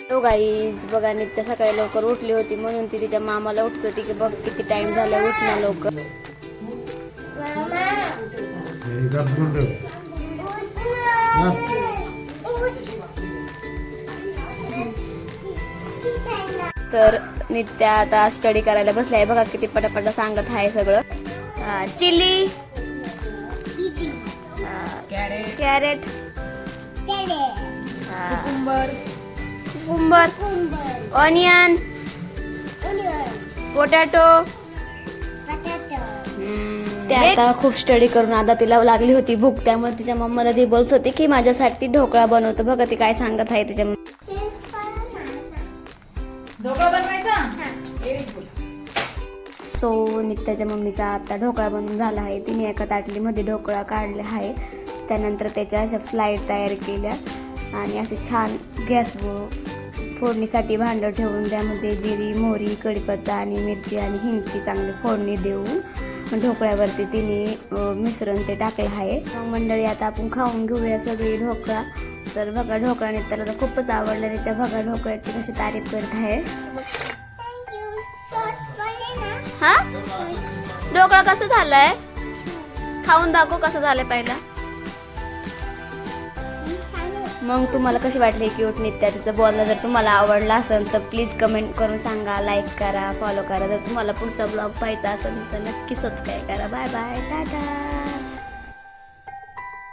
Hello guys, बघा नित्या सकाळी लवकर उठली होती म्हणून ती तिच्या मामाला उठत होती की बघ किती टाइम झाला, उठ ना लवकर. तर नित्या आता स्टडी करायला बसलाय, बघा किती पटापटा सांगत आहे सगळं. Chilli, carrot, cucumber, onion, potato. ते आता खूप स्टडी करून आता तिला लागली होती भूक, त्यामुळे तिच्या मम्माला ती बोलत होती की माझ्यासाठी ढोकळा बनवतो. बघा ती काय सांगत आहे तुझ्या सो नित्याच्या मम्मीचा आता ढोकळा बनवून झाला आहे. तिने एका ताटलीमध्ये ढोकळा काढला आहे. त्यानंतर त्याच्या अशा स्लाईड तयार केल्या आणि असे छान गॅसवर फोडणीसाठी भांडं ठेवून त्यामध्ये जिरी, मोहरी, कढीपत्ता आणि मिरची आणि हिंगची चांगली फोडणी देऊन ढोकळ्यावरती तिने मिश्रण ते टाकलं आहे. मंडळी आता आपण खाऊन घेऊया सगळी ढोकळा. तर बघा ढोकळा त्याला तर खूपच आवडलं आणि त्या बघा ढोकळ्याची कशी तारीफ करत आहे. हा ढोकळा कसं झालाय, खाऊन दाखव कसं झालंय पहिला. मग तुम्हाला कशी वाटली क्यूट नित्या तिचं बोलणं. जर तुम्हाला आवडला असेल तर प्लीज कमेंट करून सांगा, लाईक करा, फॉलो करा. जर तुम्हाला पुढचा ब्लॉग पाहायचा असेल तर नक्की सबस्क्राईब करा. Bye bye, Tata.